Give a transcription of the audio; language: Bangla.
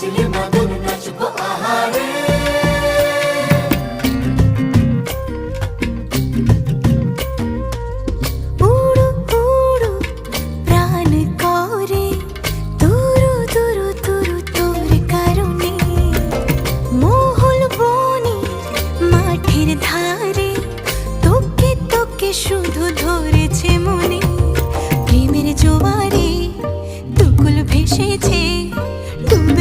বাজলে মাদল নাচবো আহারে। উড়ু উড়ু প্রাণ করে তুরু তুরু তুরু তোর কারণে, মহল বনে মাঠের ধারে তোকে তোকে শুধু ধরেছে মনে। প্রেমের জোয়ারে দুকুল ভেসেছে ডুবে